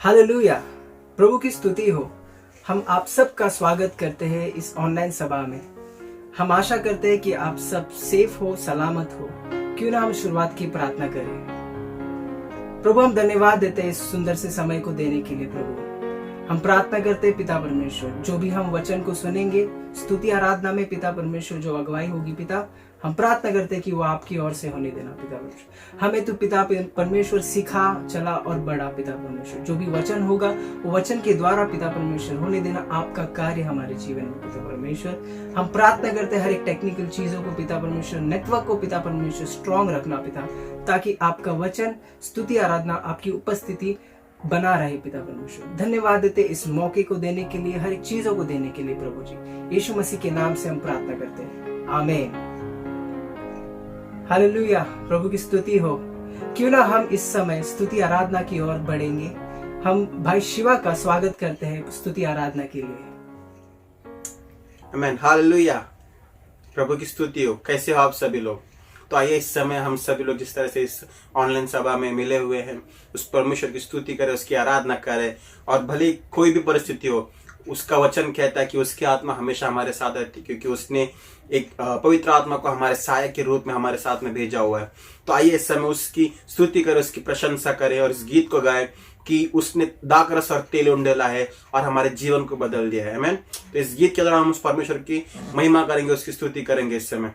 Hallelujah, प्रभु की स्तुति हो। हम आप सबका स्वागत करते हैं इस ऑनलाइन सभा में। हम आशा करते हैं कि आप सब सेफ हो, सलामत हो। क्यों ना हम शुरुआत की प्रार्थना करें। प्रभु, हम धन्यवाद देते हैं इस सुंदर से समय को देने के लिए। प्रभु, हम प्रार्थना करते हैं पिता परमेश्वर, जो भी हम वचन को सुनेंगे, स्तुति आराधना में पिता परमेश्वर जो अगुवाई होगी पिता, हम प्रार्थना करते हैं कि वो आपकी ओर से होने देना पिता परमेश्वर। हमें तो पिता परमेश्वर सिखा, चला और बड़ा पिता परमेश्वर। जो भी वचन होगा वो वचन के द्वारा पिता परमेश्वर होने देना आपका कार्य हमारे जीवन में पिता परमेश्वर। हम प्रार्थना करते हैं हर एक टेक्निकल चीजों को पिता परमेश्वर, नेटवर्क को पिता परमेश्वर स्ट्रांग रखना पिता, ताकि आपका वचन, स्तुति आराधना, आपकी उपस्थिति बना रहे पिता परमेश्वर। धन्यवाद देते इस मौके को देने के लिए, हर एक चीजों को देने के लिए प्रभु जी। यीशु मसीह के नाम से हम प्रार्थना करते हैं, आमीन। हालेलुया, प्रभु की स्तुति हो। क्यों ना हम इस समय स्तुति आराधना की ओर बढ़ेंगे। हम भाई शिवा का स्वागत करते हैं स्तुति आराधना के लिए। आमीन, हालेलुया, प्रभु की स्तुति हो। कैसे हो आप सभी लोग? तो आइए इस समय हम सभी लोग जिस तरह से इस ऑनलाइन सभा में मिले हुए हैं, उस परमेश्वर की स्तुति करें, उसकी आराधना करें। और भले कोई भी परिस्थिति हो, उसका वचन कहता है कि उसकी आत्मा हमेशा हमारे साथ रहती है, क्योंकि उसने एक पवित्र आत्मा को हमारे सहायक के रूप में हमारे साथ में भेजा हुआ है। तो आइए इस समय उसकी स्तुति करें, उसकी प्रशंसा करें और इस गीत को गाएं कि उसने दाखरस और तेल उंडेला है और हमारे जीवन को बदल दिया है। आमीन। तो इस गीत के दौरान हम उस परमेश्वर की महिमा करेंगे, उसकी स्तुति करेंगे इस समय।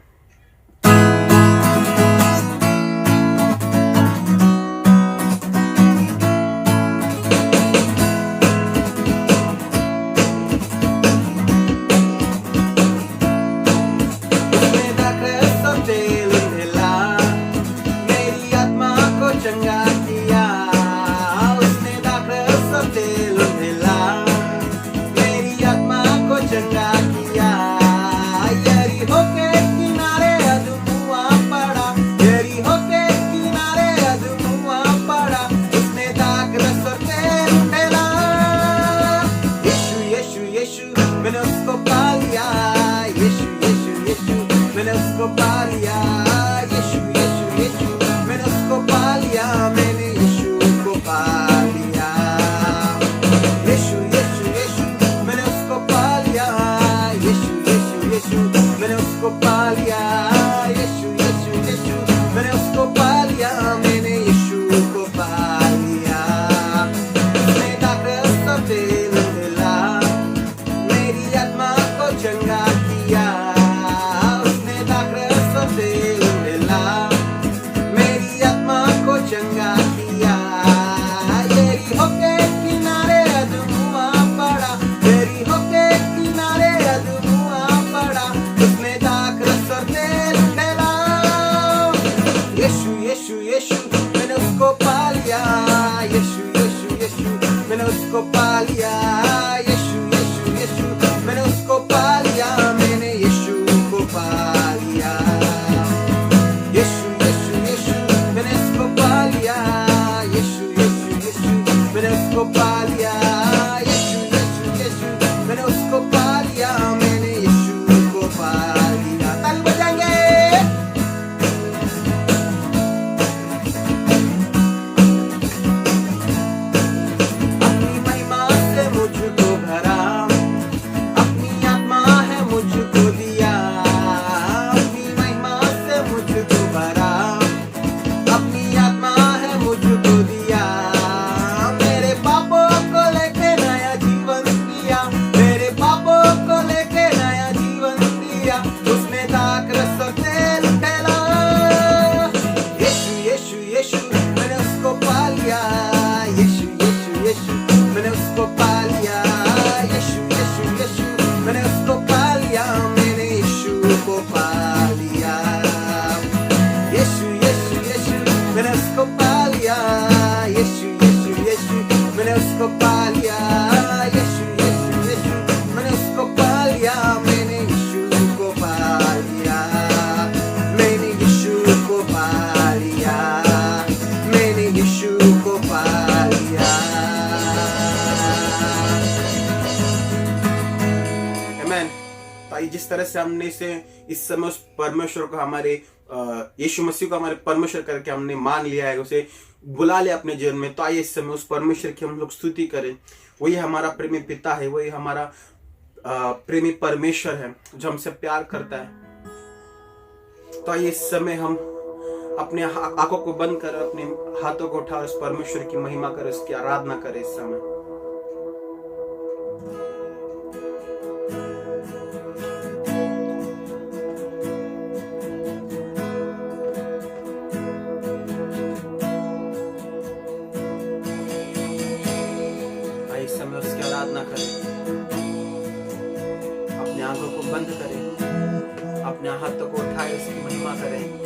जिस तरह से हमने इस समय उस परमेश्वर को हमारे यीशु मसीह को हमारे परमेश्वर करके हमने मान लिया है, उसे बुला ले अपने जीवन में, तो आइए इस समय उस परमेश्वर की हम लोग स्तुति करें। वही हमारा प्रेमी पिता है, वही हमारा प्रेमी परमेश्वर है जो हमसे प्यार करता है। तो आइए इस समय हम अपने आंखों को बंद कर, अपने हाथों को उठा, उस परमेश्वर की महिमा करें, उसकी आराधना करें इस समय। आइए इस समय उसकी आराधना करें, अपने आंखों को बंद करें, अपने हाथों को उठाए, उसकी महिमा करें।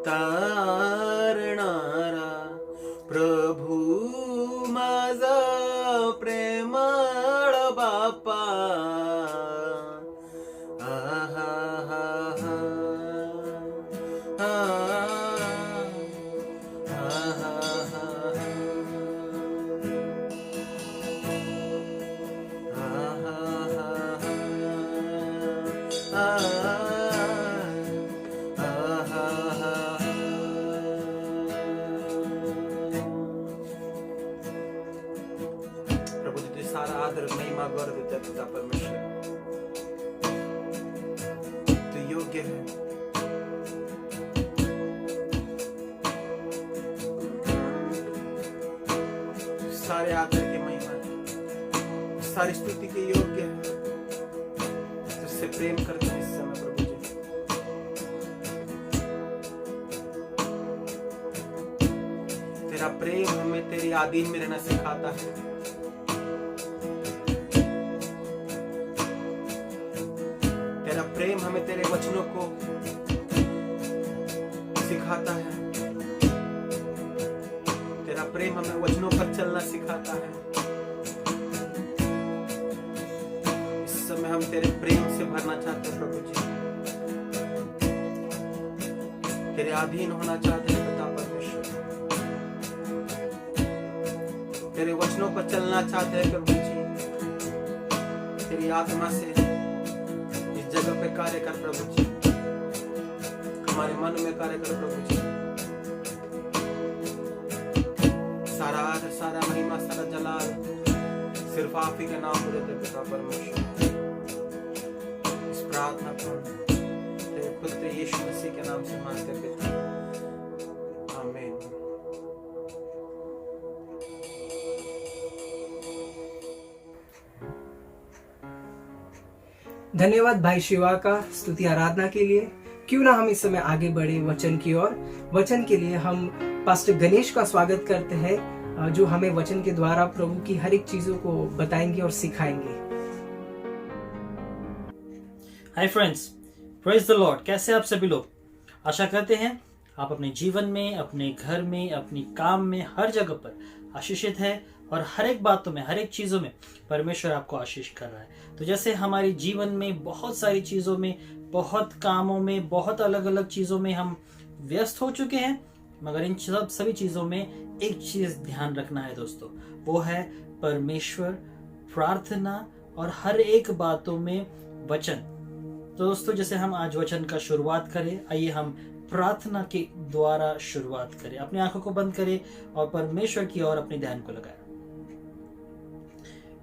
तारणारा प्रभू माझा प्रेमळ बापा आहा हा हा प्रभु तुझे सारा आदर महिमा गौरव देता पिता परमेश्वर तू योग्य है सारे आदर की महिमा सारी स्तुति के योग्य है तुझसे प्रेम करते हैं इस समय प्रभु जी तेरा प्रेम हमें तेरी आधीन में रहना सिखाता है तेरा प्रेम हमें तेरे वचनों को सिखाता है तेरा प्रेम हमें वचनों पर चलना सिखाता है इस समय हम तेरे प्रेम से भरना चाहते हैं प्रभु जी तेरे अधीन होना चाहते हैं पिता परमेश्वर तेरे वचनों पर चलना चाहते हैं प्रभु जी तेरी आत्मा से इस जगह पे कार्य कर प्रभु जी हमारे मन में कार्य कर प्रभु जी सारा आदर सारा महिमा सारा जलाल सिर्फ आप ही के नाम को देते पिता परमेश्वर इस प्रार्थना को तेरे पुत्र यीशु मसीह के नाम से मांगते पिता आमीन। धन्यवाद भाई शिवा का स्तुति आराधना के लिए। क्यों ना हम इस समय आगे बढ़े वचन की ओर। वचन के लिए हम पास्टर गणेश का स्वागत करते हैं जो हमें वचन के द्वारा प्रभु की हर एक चीजों को बताएंगे और सिखाएंगे। Hi friends, praise the Lord. कैसे आप सभी लोग? आशा करते हैं आप अपने जीवन में, अपने घर में, अपनी काम में, हर जगह पर आशीषित है और हर एक बातों में, हर एक चीजों में परमेश्वर आपको आशीष कर रहा है। तो जैसे हमारी जीवन में बहुत सारी चीजों में, बहुत कामों में, बहुत अलग अलग चीजों में हम व्यस्त हो चुके हैं, मगर इन सभी चीजों में एक चीज ध्यान रखना है दोस्तों, वो है परमेश्वर, प्रार्थना और हर एक बातों में वचन। तो दोस्तों जैसे हम आज वचन का शुरुआत करें, आइए हम प्रार्थना के द्वारा शुरुआत करें। अपनी आंखों को बंद करें और परमेश्वर की ओर अपने ध्यान को लगाएं।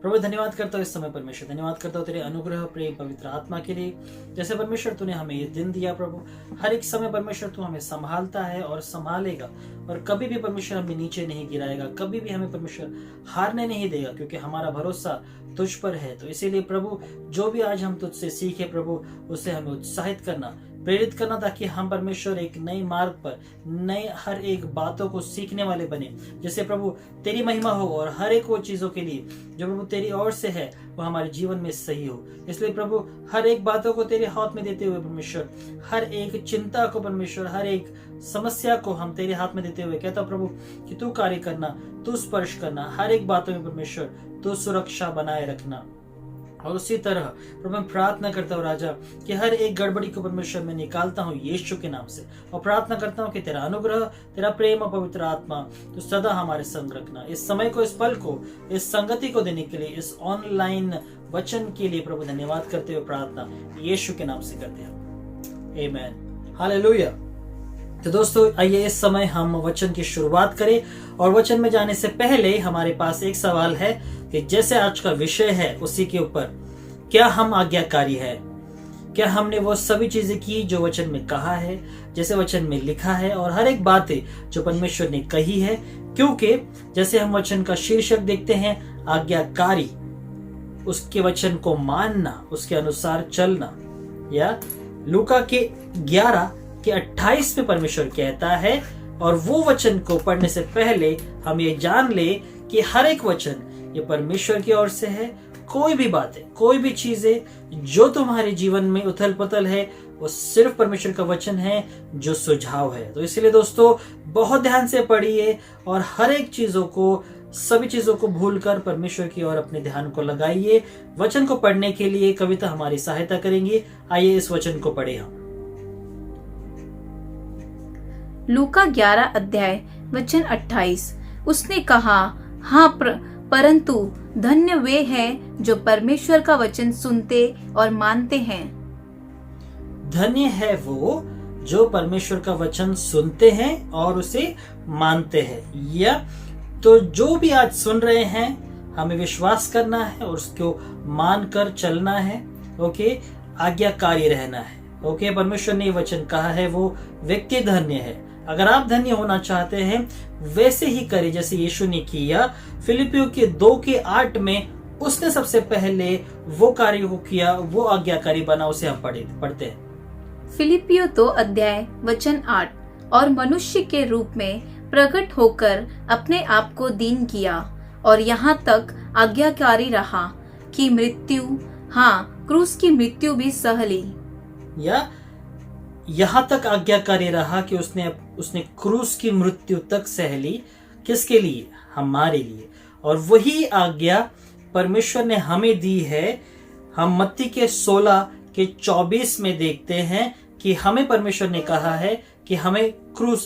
प्रभु धन्यवाद करता हूँ इस समय परमेश्वर, धन्यवाद करता हूँ तेरे अनुग्रह, प्रेम, पवित्र आत्मा के लिए। जैसे परमेश्वर तूने हमें ये दिन दिया प्रभु, हर एक समय परमेश्वर तू हमें संभालता है और संभालेगा और कभी भी परमेश्वर हमें नीचे नहीं गिराएगा, कभी भी हमें परमेश्वर हारने नहीं देगा, क्योंकि हमारा भरोसा तुझ पर है। तो इसीलिए प्रभु जो भी आज हम तुझसे सीखे प्रभु, उसे हमें उत्साहित करना, प्रेरित करना, ताकि हम परमेश्वर एक नए मार्ग पर, नए हर एक बातों को सीखने वाले बने, जिससे प्रभु तेरी महिमा हो और हर एक वो चीजों के लिए जो प्रभु तेरी ओर से है वो हमारे जीवन में सही हो। इसलिए प्रभु हर एक बातों को तेरे हाथ में देते हुए परमेश्वर, हर एक चिंता को परमेश्वर, हर एक समस्या को हम तेरे हाथ में देते हुए कहता प्रभु कि तू कार्य करना, तू स्पर्श करना, हर एक बातों में परमेश्वर तू सुरक्षा बनाए रखना। और उसी तरह प्रभु मैं प्रार्थना करता हूँ राजा कि हर एक गड़बड़ी को परमेश्वर में निकालता हूँ यीशु के नाम से, और प्रार्थना करता हूँ कि तेरा अनुग्रह, तेरा प्रेम और पवित्र आत्मा तो सदा हमारे संग रखना। इस समय को, इस पल को, इस संगति को देने के लिए, इस ऑनलाइन वचन के लिए प्रभु धन्यवाद करते हुए प्रार्थना यीशु के नाम से करते हैं, आमीन, हालेलुया। तो दोस्तों आइए इस समय हम वचन की शुरुआत करें, और वचन में जाने से पहले हमारे पास एक सवाल है कि जैसे आज का विषय है उसी के ऊपर, क्या हम आज्ञाकारी है? क्या हमने वो सभी चीजें की जो वचन में कहा है, जैसे वचन में लिखा है, और हर एक बातें जो परमेश्वर ने कही है? क्योंकि जैसे हम वचन का शीर्षक देखते हैं आज्ञाकारी, उसके वचन को मानना, उसके अनुसार चलना, या लूका के 11 के 28 में परमेश्वर कहता है, और वो वचन को पढ़ने से पहले हम ये जान ले कि हर एक वचन ये परमेश्वर की ओर से है। कोई भी बातें, कोई भी चीजें जो तुम्हारे जीवन में उथल पुथल है, वो सिर्फ परमेश्वर का वचन है जो सुझाव है। तो इसलिए दोस्तों बहुत ध्यान से पढ़िए और हर एक सभी चीजों को भूलकर परमेश्वर की ओर अपने ध्यान को लगाइए। वचन को पढ़ने के लिए कविता हमारी सहायता करेंगी। आइए इस वचन को पढ़े हम। लूका 11 अध्याय वचन 28। उसने कहा, हाँ परंतु धन्य वे हैं जो परमेश्वर का वचन सुनते और मानते हैं। धन्य है वो जो परमेश्वर का वचन सुनते हैं और उसे मानते हैं। या तो जो भी आज सुन रहे हैं, हमें विश्वास करना है और उसको मानकर चलना है। ओके, आज्ञाकारी रहना है। ओके, परमेश्वर ने वचन कहा है वो व्यक्ति धन्य है। अगर आप धन्य होना चाहते हैं वैसे ही करिए जैसे यीशु ने किया। फिलिपियों के 2:8 में उसने सबसे पहले वो कार्य को किया, वो आज्ञाकारी बना। उसे हम पढ़ते हैं। फिलिपियों 2 अध्याय वचन 8। और मनुष्य के रूप में प्रकट होकर अपने आप को दीन किया और यहाँ तक आज्ञाकारी रहा कि मृत्यु, हाँ क्रूस की मृत्यु भी सह ली। या यहाँ तक आज्ञाकारी रहा कि उसने क्रूस की मृत्यु तक सह ली। किसके लिए? हमारे लिए। और वही आज्ञा परमेश्वर ने हमें दी है। हम मत्ती के 16:24 में देखते हैं कि हमें परमेश्वर ने कहा है कि हमें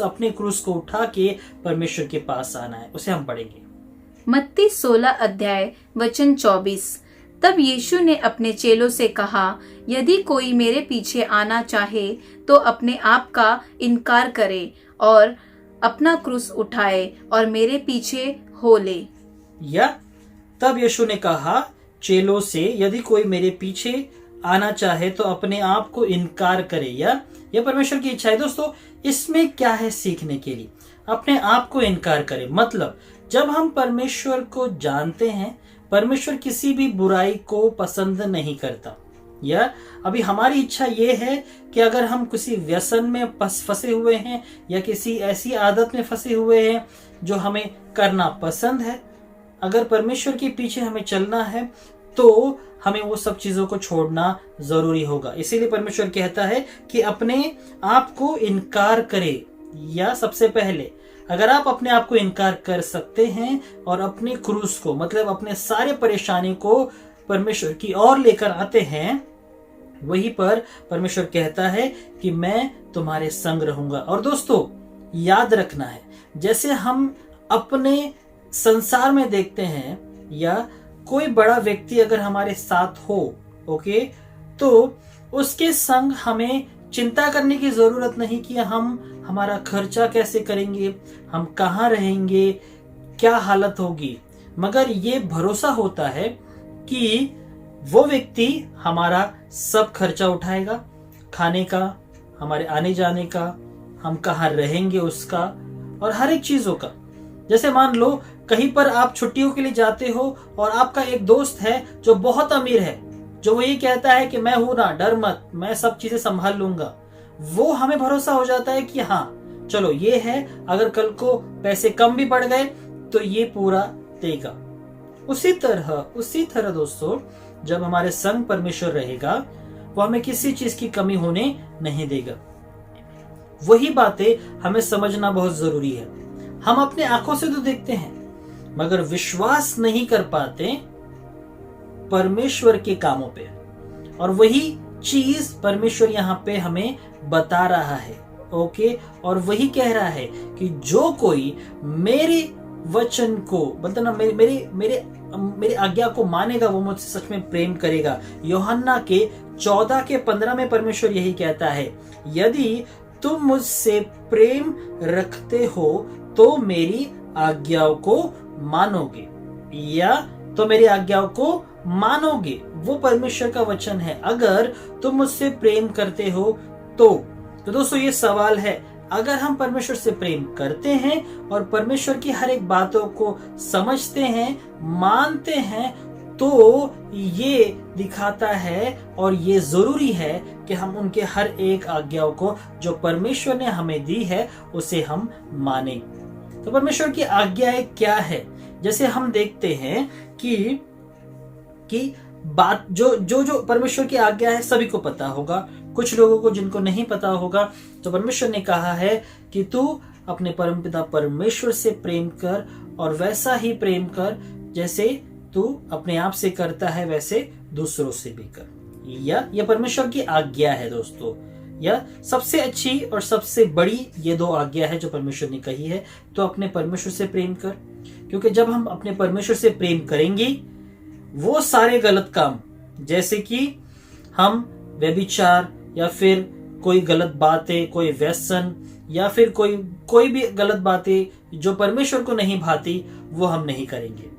अपने क्रूस को उठा के परमेश्वर के पास आना है। उसे हम पढ़ेंगे। मत्ती 16 अध्याय वचन 24। तब यीशु ने अपने चेलों से कहा, यदि कोई मेरे पीछे आना चाहे तो अपने आप का इनकार करे और अपना क्रूस उठाए और मेरे पीछे हो ले। या तब यीशु ने कहा चेलों से, यदि कोई मेरे पीछे आना चाहे तो अपने आप को इनकार करे। या यह परमेश्वर की इच्छा है। दोस्तों इसमें क्या है सीखने के लिए? अपने आप को इनकार करे मतलब जब हम परमेश्वर को जानते हैं, परमेश्वर किसी भी बुराई को पसंद नहीं करता। या अभी हमारी इच्छा ये है कि अगर हम किसी व्यसन में फंसे हुए हैं या किसी ऐसी आदत में फंसे हुए हैं जो हमें करना पसंद है, अगर परमेश्वर के पीछे हमें चलना है तो हमें वो सब चीजों को छोड़ना जरूरी होगा। इसीलिए परमेश्वर कहता है कि अपने आप को इनकार करे। या सबसे पहले अगर आप अपने आप को इनकार कर सकते हैं और अपने क्रूस को मतलब अपने सारे परेशानी को परमेश्वर की ओर लेकर आते हैं, वहीं पर परमेश्वर कहता है कि मैं तुम्हारे संग रहूंगा। और दोस्तों याद रखना है, जैसे हम अपने संसार में देखते हैं या कोई बड़ा व्यक्ति अगर हमारे साथ हो, ओके, तो उसके संग हमें चिंता करने की जरूरत नहीं कि हम हमारा खर्चा कैसे करेंगे, हम कहाँ रहेंगे, क्या हालत होगी, मगर ये भरोसा होता है कि वो व्यक्ति हमारा सब खर्चा उठाएगा, खाने का, हमारे आने जाने का, हम कहाँ रहेंगे उसका, और हर एक चीजों का। जैसे मान लो कहीं पर आप छुट्टियों के लिए जाते हो और आपका एक दोस्त है जो बहुत अमीर है, जो वो ये कहता है कि मैं हूं ना, डर मत, मैं सब चीजें संभाल लूंगा। वो हमें भरोसा हो जाता है कि हाँ चलो ये है, अगर कल को पैसे कम भी पड़ गए तो ये पूरा देगा। उसी तरह दोस्तों जब हमारे संग परमेश्वर रहेगा वो हमें किसी चीज की कमी होने नहीं देगा। वही बातें हमें समझना बहुत जरूरी है। हम अपने आंखों से तो देखते हैं मगर विश्वास नहीं कर पाते परमेश्वर के कामों पे, और वही चीज परमेश्वर यहाँ पे हमें बता रहा है। ओके, और वही कह रहा है कि जो कोई मेरे वचन को मतलब मेरी आज्ञा को मानेगा वो मुझसे सच में प्रेम करेगा। यूहन्ना के 14:15 में परमेश्वर यही कहता है, यदि तुम मुझसे प्रेम रखते हो तो मेरी आज्ञाओं को मानोगे। या तो मेरी आज्ञाओं को मानोगे, वो परमेश्वर का वचन है। अगर तुम मुझसे प्रेम करते हो तो दोस्तों ये सवाल है, अगर हम परमेश्वर से प्रेम करते हैं और परमेश्वर की हर एक बातों को समझते हैं, मानते हैं, तो ये दिखाता है और ये जरूरी है कि हम उनके हर एक आज्ञाओं को जो परमेश्वर ने हमें दी है उसे हम माने। तो परमेश्वर की आज्ञाएं क्या है? जैसे हम देखते हैं कि बात जो परमेश्वर की आज्ञा है सभी को पता होगा। कुछ लोगों को जिनको नहीं पता होगा, तो परमेश्वर ने कहा है कि तू अपने परमपिता परमेश्वर से प्रेम कर और वैसा ही प्रेम कर जैसे तू अपने आप से करता है, वैसे दूसरों से भी कर। यह परमेश्वर की आज्ञा है दोस्तों। यह सबसे अच्छी और सबसे बड़ी ये 2 आज्ञा है जो परमेश्वर ने कही है। तो अपने परमेश्वर से प्रेम कर, क्योंकि जब हम अपने परमेश्वर से प्रेम करेंगे, वो सारे गलत काम, जैसे कि हम व्यभिचार या फिर कोई गलत बातें, कोई व्यसन या फिर कोई भी गलत बातें जो परमेश्वर को नहीं भाती, वो हम नहीं करेंगे।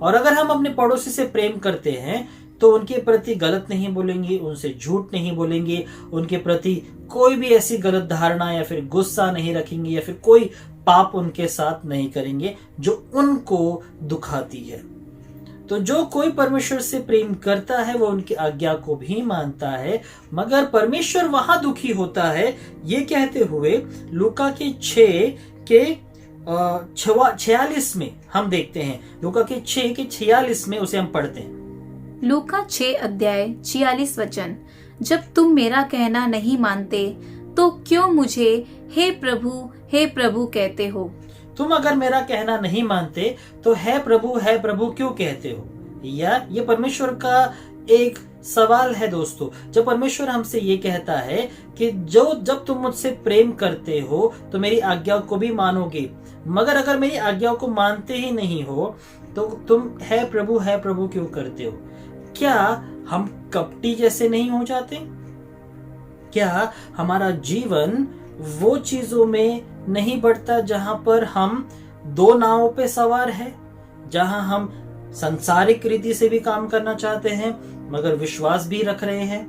और अगर हम अपने पड़ोसी से प्रेम करते हैं तो उनके प्रति गलत नहीं बोलेंगे, उनसे झूठ नहीं बोलेंगे, उनके प्रति कोई भी ऐसी गलत धारणा या फिर गुस्सा नहीं रखेंगे या फिर कोई पाप उनके साथ नहीं करेंगे जो उनको दुखाती है। तो जो कोई परमेश्वर से प्रेम करता है वो उनकी आज्ञा को भी मानता है। मगर परमेश्वर वहां दुखी होता है, ये कहते हुए लूका के 6 के 46 में हम देखते हैं। लूका के 6 के 46 में उसे हम पढ़ते हैं। लूका 6 अध्याय 46 वचन। जब तुम मेरा कहना नहीं मानते तो क्यों मुझे हे प्रभु कहते हो? तुम अगर मेरा कहना नहीं मानते तो है प्रभु क्यों कहते हो? ये परमेश्वर का एक सवाल है दोस्तों। जब परमेश्वर हमसे ये कहता है कि जब तुम मुझसे प्रेम करते हो तो मेरी आज्ञा को भी मानोगे, मगर अगर मेरी आज्ञा को मानते ही नहीं हो तो तुम है प्रभु क्यों करते हो? क्या हम कपटी जैसे नहीं हो जाते? क्या हमारा जीवन वो चीजों में नहीं बढ़ता जहां पर हम 2 नावों पे सवार है, जहां हम सांसारिक रीति से भी काम करना चाहते हैं मगर विश्वास भी रख रहे हैं?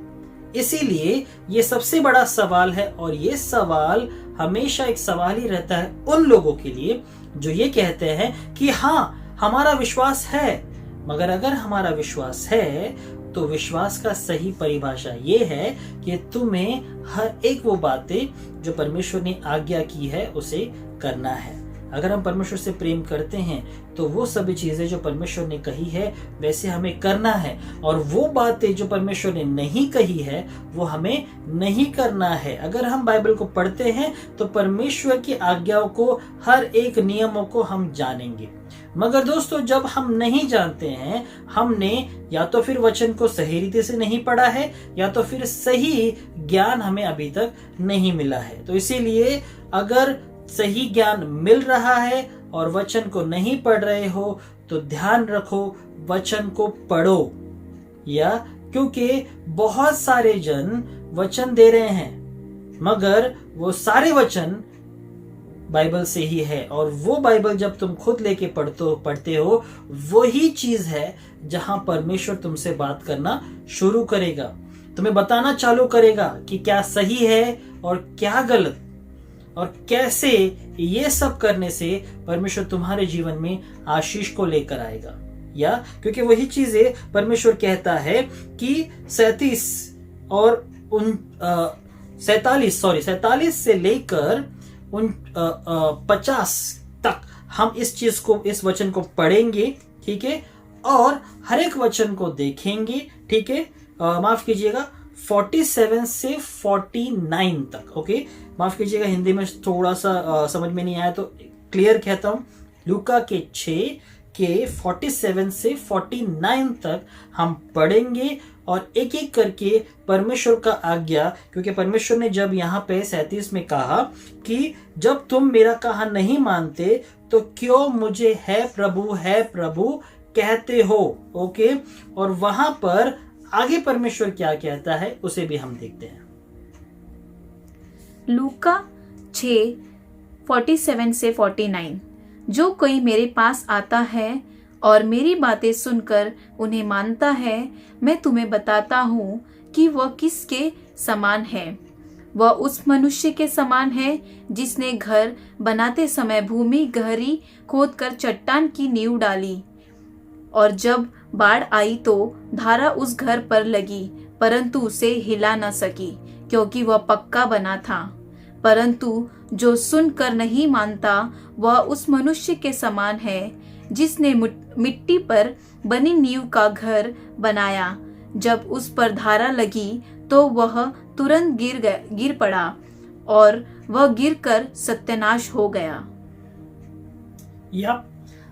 इसीलिए ये सबसे बड़ा सवाल है, और ये सवाल हमेशा एक सवाल ही रहता है उन लोगों के लिए जो ये कहते हैं कि हाँ हमारा विश्वास है, मगर अगर हमारा विश्वास है तो विश्वास का सही परिभाषा ये है कि तुम्हें हर एक वो बातें जो परमेश्वर ने आज्ञा की है उसे करना है। अगर हम परमेश्वर से प्रेम करते हैं तो वो सभी चीजें जो परमेश्वर ने कही है वैसे हमें करना है, और वो बातें जो परमेश्वर ने नहीं कही है वो हमें नहीं करना है। अगर हम बाइबल को पढ़ते हैं तो परमेश्वर की आज्ञाओं को, हर एक नियमों को हम जानेंगे। मगर दोस्तों जब हम नहीं जानते हैं, हमने या तो फिर वचन को सही रीति से नहीं पढ़ा है या तो फिर सही ज्ञान हमें अभी तक नहीं मिला है। तो इसीलिए अगर सही ज्ञान मिल रहा है और वचन को नहीं पढ़ रहे हो तो ध्यान रखो, वचन को पढ़ो। क्योंकि बहुत सारे जन वचन दे रहे हैं मगर वो सारे वचन बाइबल से ही है, और वो बाइबल जब तुम खुद लेके पढ़ते हो वही चीज है जहां परमेश्वर तुमसे बात करना शुरू करेगा, तुम्हें बताना चालू करेगा कि क्या सही है और क्या गलत, और कैसे ये सब करने से परमेश्वर तुम्हारे जीवन में आशीष को लेकर आएगा। क्योंकि वही चीजें परमेश्वर कहता है कि 47 से लेकर 50 तक हम इस वचन को पढ़ेंगे, ठीक है, और हर एक वचन को देखेंगे, ठीक है। माफ कीजिएगा 47 से 49 तक, ओके, माफ कीजिएगा हिंदी में थोड़ा सा समझ में नहीं आया तो क्लियर कहता हूं। लूका के 6 के 47 से 49 तक हम पढ़ेंगे और एक एक करके परमेश्वर का आज्ञा, क्योंकि परमेश्वर ने जब यहाँ पे 37 में कहा कि जब तुम मेरा कहा नहीं मानते तो क्यों मुझे है प्रभु कहते हो, ओके, और वहां पर आगे परमेश्वर क्या कहता है उसे भी हम देखते हैं। लूका 6:47 से 49। जो कोई मेरे पास आता है और मेरी बातें सुनकर उन्हें मानता है, मैं तुम्हें बताता हूँ कि वह किसके समान है। वह उस मनुष्य के समान है जिसने घर बनाते समय भूमि गहरी खोदकर चट्टान की नींव डाली, और जब बाढ़ आई तो धारा उस घर पर लगी, परंतु उसे हिला न सकी, क्योंकि वह पक्का बना था। परंतु जो सुनकर नहीं मानता वह उस मनुष्य के समान है जिसने मिट्टी पर बनी नींव का घर बनाया। जब उस पर धारा लगी तो वह तुरंत गिर पड़ा और वह गिरकर सत्यानाश हो गया। या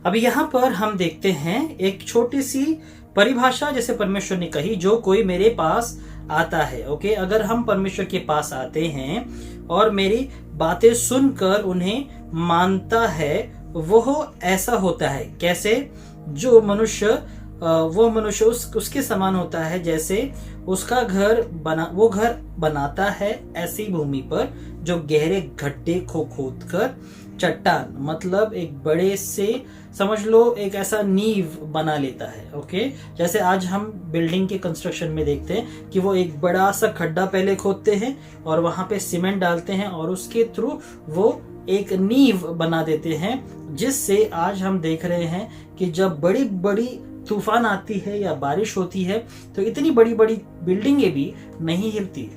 अभी यहाँ पर हम देखते हैं एक छोटी सी परिभाषा जैसे परमेश्वर ने कही, जो कोई मेरे पास आता है। ओके, अगर हम परमेश्वर के पास आते हैं और मेरी बातें सुनकर उन्हें मानता है, वो ऐसा होता है कैसे, जो मनुष्य वो मनुष्य उसके समान होता है जैसे उसका वो घर बनाता है ऐसी भूमि पर जो गहरे गड्ढे को खोदकर चट्टान, मतलब एक बड़े से समझ लो एक ऐसा नींव बना लेता है। ओके, जैसे आज हम बिल्डिंग के कंस्ट्रक्शन में देखते हैं कि वो एक बड़ा सा खड्डा पहले खोदते हैं और वहां पे सीमेंट डालते हैं और उसके थ्रू वो एक नींव बना देते हैं, जिससे आज हम देख रहे हैं कि जब बड़ी बड़ी तूफान आती है या बारिश होती है तो इतनी बड़ी बड़ी बिल्डिंगें भी नहीं हिलती।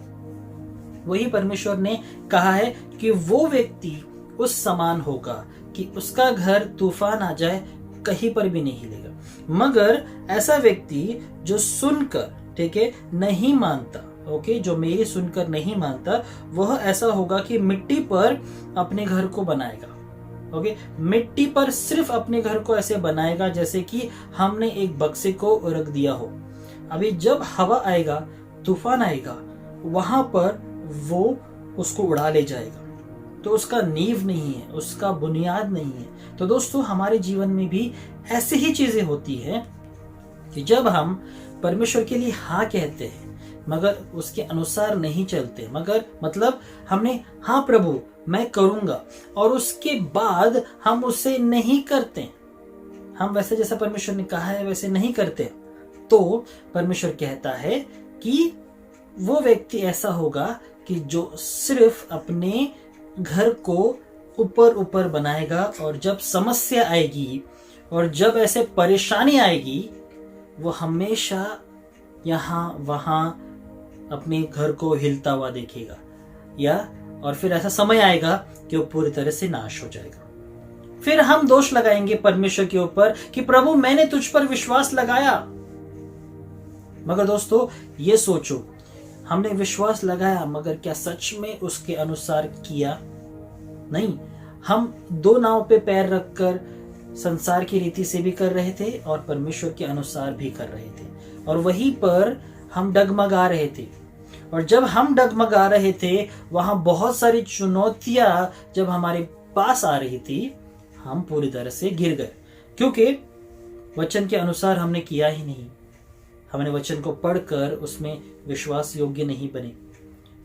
वही परमेश्वर ने कहा है कि वो व्यक्ति उस समान होगा कि उसका घर तूफान आ जाए कहीं पर भी नहीं हिलेगा। मगर ऐसा व्यक्ति जो सुनकर, ठीक है, नहीं मानता, ओके, जो मेरी सुनकर नहीं मानता, वह ऐसा होगा कि मिट्टी पर अपने घर को बनाएगा। ओके, मिट्टी पर सिर्फ अपने घर को ऐसे बनाएगा जैसे कि हमने एक बक्से को रख दिया हो। अभी जब हवा आएगा, तूफान आएगा, वहां पर वो उसको उड़ा ले जाएगा। तो उसका नींव नहीं है, उसका बुनियाद नहीं है। तो दोस्तों, हमारे जीवन में भी ऐसी ही चीजें होती है कि जब हम परमेश्वर के लिए हाँ कहते हैं मगर उसके अनुसार नहीं चलते, मगर मतलब हमने हाँ प्रभु मैं करूंगा और उसके बाद हम उसे नहीं करते, हम वैसे जैसा परमेश्वर ने कहा है वैसे नहीं करते, तो परमेश्वर कहता है कि वो व्यक्ति ऐसा होगा कि जो सिर्फ अपने घर को ऊपर ऊपर बनाएगा और जब समस्या आएगी और जब ऐसे परेशानी आएगी, वो हमेशा यहाँ वहां अपने घर को हिलता हुआ देखेगा, या और फिर ऐसा समय आएगा कि वो पूरी तरह से नाश हो जाएगा। फिर हम दोष लगाएंगे परमेश्वर के ऊपर कि प्रभु मैंने तुझ पर विश्वास लगाया। मगर दोस्तों, ये सोचो, हमने विश्वास लगाया मगर क्या सच में उसके अनुसार किया? नहीं, हम दो नाव पे पैर रखकर संसार की रीति से भी कर रहे थे और परमेश्वर के अनुसार भी कर रहे थे, और वहीं पर हम डगमगा रहे थे। और जब हम डगमगा रहे थे, वहां बहुत सारी चुनौतियां जब हमारे पास आ रही थी, हम पूरी तरह से गिर गए, क्योंकि वचन के अनुसार हमने किया ही नहीं। हमने वचन को पढ़कर उसमें विश्वास योग्य नहीं बने,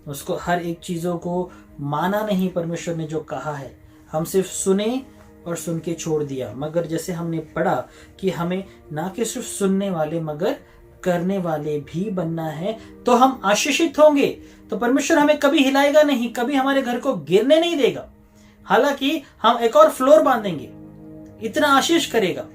उसको हर एक चीजों को माना नहीं। परमेश्वर ने जो कहा है हम सिर्फ सुने और सुन के छोड़ दिया। मगर जैसे हमने पढ़ा कि हमें ना कि सिर्फ सुनने वाले मगर करने वाले भी बनना है, तो हम आशीषित होंगे। तो परमेश्वर हमें कभी हिलाएगा नहीं, कभी हमारे घर को गिरने नहीं देगा। हालांकि हम एक और फ्लोर बांधेंगे, इतना आशीष करेगा,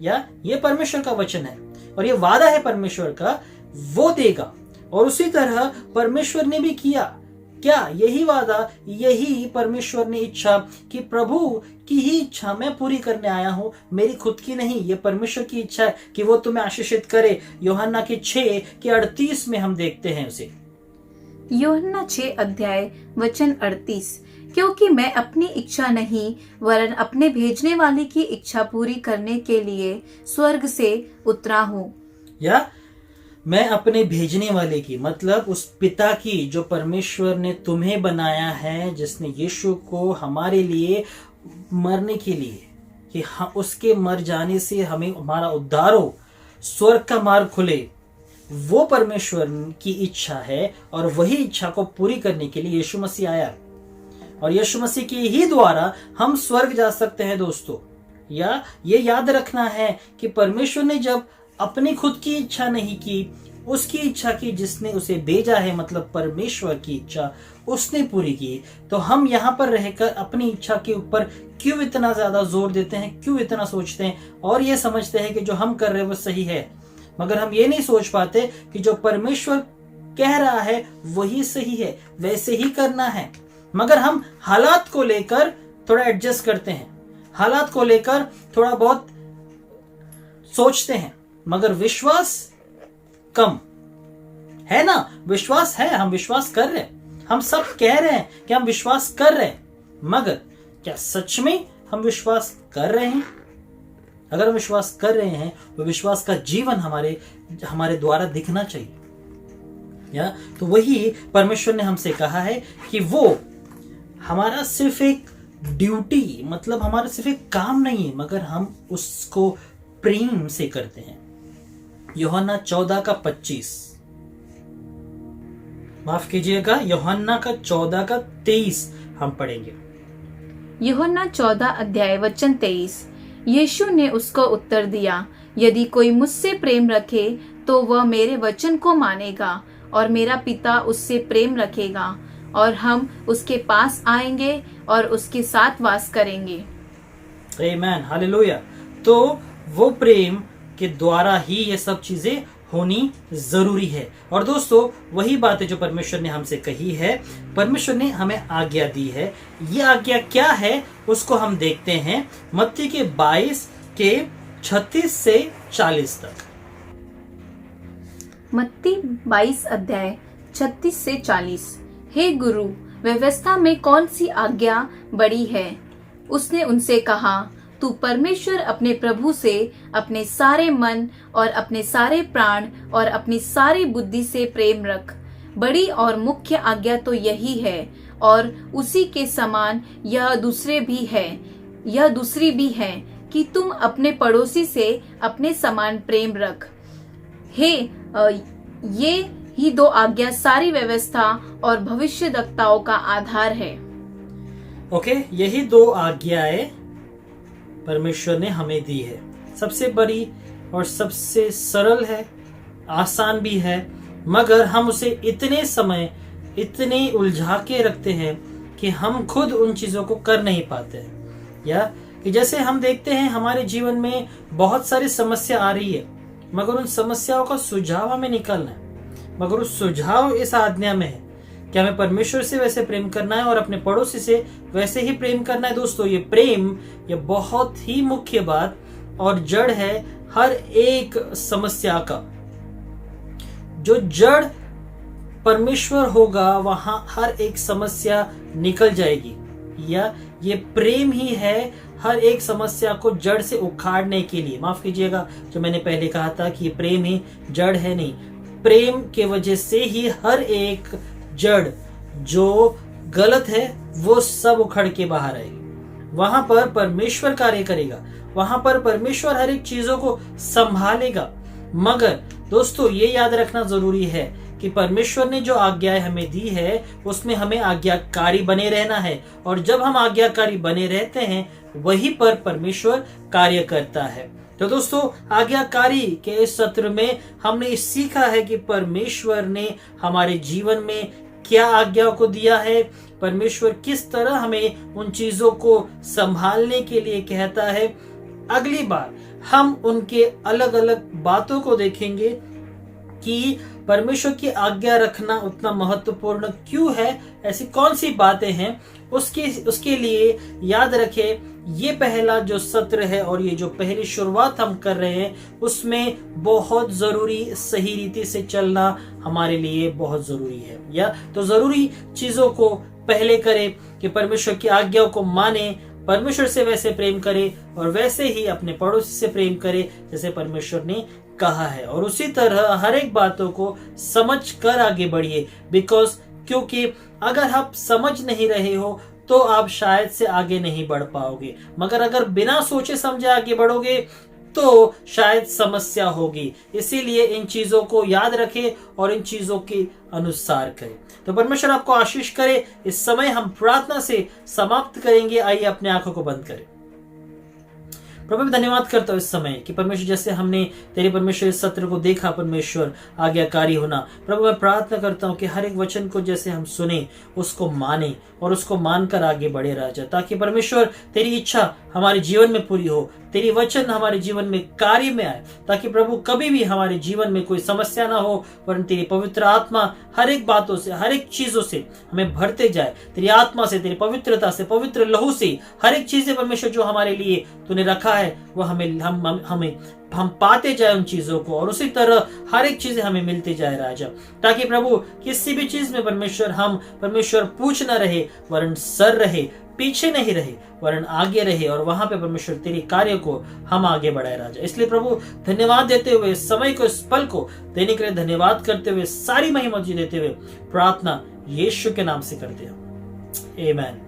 या ये परमेश्वर का वचन है और ये वादा है परमेश्वर का, वो देगा। और उसी तरह परमेश्वर ने भी किया। क्या यही वादा, यही परमेश्वर ने इच्छा कि प्रभु की ही इच्छा मैं पूरी करने आया हूं, मेरी खुद की नहीं। ये परमेश्वर की इच्छा है कि वो तुम्हें आशीषित करे। यूहन्ना के 6:38 में हम देखते हैं उसे। यूहन्ना 6:38, क्योंकि मैं अपनी इच्छा नहीं वरन अपने भेजने वाले की इच्छा पूरी करने के लिए स्वर्ग से उतरा हूँ। या मैं अपने भेजने वाले की, मतलब उस पिता की जो परमेश्वर ने तुम्हें बनाया है, जिसने यीशु को हमारे लिए मरने के लिए, कि हम उसके मर जाने से हमें हमारा उद्धार हो, स्वर्ग का मार्ग खुले, वो परमेश्वर की इच्छा है। और वही इच्छा को पूरी करने के लिए यीशु मसीह आया, और यीशु मसीह के ही द्वारा हम स्वर्ग जा सकते हैं दोस्तों। या ये याद रखना है कि परमेश्वर ने जब अपनी खुद की इच्छा नहीं की, उसकी इच्छा की जिसने उसे भेजा है, मतलब परमेश्वर की इच्छा उसने पूरी की। तो हम यहाँ पर रहकर अपनी इच्छा के ऊपर क्यों इतना ज्यादा जोर देते हैं, क्यों इतना सोचते हैं और ये समझते हैं कि जो हम कर रहे हैं वो सही है, मगर हम ये नहीं सोच पाते कि जो परमेश्वर कह रहा है वही सही है, वैसे ही करना है। मगर हम हालात को लेकर थोड़ा एडजस्ट करते हैं, हालात को लेकर थोड़ा बहुत सोचते हैं, मगर विश्वास कम। है ना, विश्वास है, हम विश्वास कर रहे हैं, हम सब कह रहे हैं कि हम विश्वास कर रहे हैं, मगर क्या सच में हम विश्वास कर रहे हैं? अगर हम विश्वास कर रहे हैं तो विश्वास का जीवन हमारे द्वारा दिखना चाहिए। या तो वही परमेश्वर ने हमसे कहा है कि वो हमारा सिर्फ एक ड्यूटी, मतलब हमारा सिर्फ एक काम नहीं है, मगर हम उसको प्रेम से करते हैं। यूहन्ना 14:25, माफ कीजिएगा, यूहन्ना का 14:23 हम पढ़ेंगे। यूहन्ना 14:23। यीशु ने उसको उत्तर दिया, यदि कोई मुझसे प्रेम रखे तो वह मेरे वचन को मानेगा और मेरा पिता उससे प्रेम रखेगा और हम उसके पास आएंगे और उसके साथ वास करेंगे। आमीन, हालेलुया। तो वो प्रेम के द्वारा ही ये सब चीजें होनी जरूरी है। और दोस्तों, वही बात है जो परमेश्वर ने हमसे कही है, परमेश्वर ने हमें आज्ञा दी है। ये आज्ञा क्या है उसको हम देखते हैं मत्ती के 22:36 से 40 तक। मत्ती 22:36 से 40। हे गुरु, व्यवस्था में कौन सी आज्ञा बड़ी है? उसने उनसे कहा, तू परमेश्वर अपने प्रभु से अपने सारे मन और अपने सारे प्राण और अपनी सारी बुद्धि से प्रेम रख। बड़ी और मुख्य आज्ञा तो यही है, और उसी के समान यह दूसरी भी है कि तुम अपने पड़ोसी से अपने समान प्रेम रख। ये ही 2 आज्ञा सारी व्यवस्था और भविष्यद्वक्ताओं का आधार है। ओके, यही 2 आज्ञाएं परमेश्वर ने हमें दी है। सबसे बड़ी और सबसे सरल है, आसान भी है, मगर हम उसे इतने उलझा के रखते हैं कि हम खुद उन चीजों को कर नहीं पाते हैं। या कि जैसे हम देखते हैं हमारे जीवन में बहुत सारी समस्या आ रही है, मगर उन समस्याओं का सुझाव हमें निकालना है, मगर उस सुझाव इस आज्ञा में है कि हमें परमेश्वर से वैसे प्रेम करना है और अपने पड़ोसी से वैसे ही प्रेम करना है। दोस्तों, ये प्रेम, ये बहुत ही मुख्य बात और जड़ है हर एक समस्या का। जो जड़ परमेश्वर होगा, वहां हर एक समस्या निकल जाएगी। या ये प्रेम ही है हर एक समस्या को जड़ से उखाड़ने के लिए। माफ कीजिएगा, जो मैंने पहले कहा था कि ये प्रेम ही जड़ है, नहीं, प्रेम के वजह से ही हर एक जड़ जो गलत है वो सब उखड़ के बाहर आएगी। वहां पर परमेश्वर कार्य करेगा, वहां पर परमेश्वर हर एक चीजों को संभालेगा। मगर दोस्तों, ये याद रखना जरूरी है कि परमेश्वर ने जो आज्ञाएं हमें दी है उसमें हमें आज्ञाकारी बने रहना है, और जब हम आज्ञाकारी बने रहते हैं वहीं पर परमेश्वर कार्य करता है। तो दोस्तों, आज्ञाकारी के इस सत्र में हमने सीखा है कि परमेश्वर ने हमारे जीवन में क्या आज्ञा को दिया है, परमेश्वर किस तरह हमें उन चीजों को संभालने के लिए कहता है। अगली बार हम उनके अलग अलग बातों को देखेंगे कि परमेश्वर की आज्ञा रखना उतना महत्वपूर्ण क्यों है, ऐसी कौन सी बातें हैं। उसके लिए याद रखें, ये पहला जो सत्र है और ये जो पहली शुरुआत हम कर रहे हैं उसमें बहुत जरूरी सही रीति से चलना हमारे लिए बहुत जरूरी है। या तो जरूरी चीजों को पहले करें कि परमेश्वर की आज्ञाओं को माने, परमेश्वर से वैसे प्रेम करे और वैसे ही अपने पड़ोसी से प्रेम करे जैसे परमेश्वर ने कहा है, और उसी तरह हर एक बातों को समझ कर आगे बढ़िए। क्योंकि अगर आप समझ नहीं रहे हो तो आप शायद से आगे नहीं बढ़ पाओगे, मगर अगर बिना सोचे समझे आगे बढ़ोगे तो शायद समस्या होगी। इसीलिए इन चीजों को याद रखें और इन चीजों के अनुसार करें। तो परमेश्वर आपको आशीष करे। इस समय हम प्रार्थना से समाप्त करेंगे। आइए अपने आंखों को बंद करें। प्रभु, मैं धन्यवाद करता हूँ इस समय कि परमेश्वर जैसे हमने तेरे परमेश्वर इस सत्र को देखा, परमेश्वर आज्ञाकारी होना। प्रभु, मैं प्रार्थना करता हूँ कि हर एक वचन को जैसे हम सुने उसको माने और उसको मानकर आगे बढ़े राजा, ताकि परमेश्वर तेरी इच्छा हमारे जीवन में पूरी हो, तेरी वचन हमारे जीवन में कार्य में आए, ताकि प्रभु कभी भी हमारे जीवन में कोई समस्या ना हो, वरन तेरी पवित्र आत्मा हर एक बातों से, हर एक चीजों से हमें भरते जाए। तेरी आत्मा से, तेरी पवित्रता से, पवित्र लहू से हर एक चीजें परमेश्वर जो हमारे लिए तूने रखा है वो हमें हम पाते जाए उन चीजों को, और उसी तरह हर एक चीजें हमें मिलती जाए राजा, ताकि प्रभु किसी भी चीज में परमेश्वर पूछ न रहे, वरन सर रहे, पीछे नहीं रहे, वरन आगे रहे, और वहां पे परमेश्वर तेरी कार्य को हम आगे बढ़ाए राजा। इसलिए प्रभु धन्यवाद देते हुए, समय को, इस पल को देने के लिए धन्यवाद करते हुए, सारी महिमा तुझे देते हुए प्रार्थना यीशु के नाम से करते हैं, आमीन।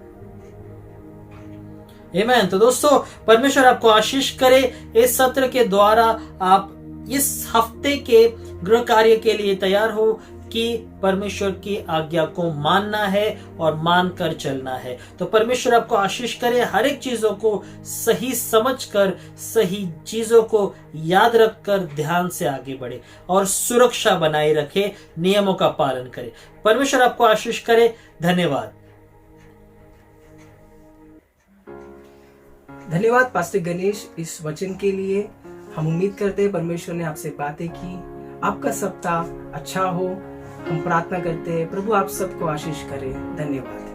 आमीन। तो दोस्तों, परमेश्वर आपको आशीष करे। इस सत्र के द्वारा आप इस हफ्ते के गृह कार्य के लिए तैयार हो कि परमेश्वर की आज्ञा को मानना है और मानकर चलना है। तो परमेश्वर आपको आशीष करे, हर एक चीजों को सही समझकर, सही चीजों को याद रखकर ध्यान से आगे बढ़े और सुरक्षा बनाए रखे, नियमों का पालन करे। परमेश्वर आपको आशीष करे। धन्यवाद। धन्यवाद पास्टर गणेश इस वचन के लिए। हम उम्मीद करते हैं परमेश्वर ने आपसे बातें की, आपका सप्ताह अच्छा हो। हम प्रार्थना करते हैं प्रभु आप सबको आशीष करे। धन्यवाद।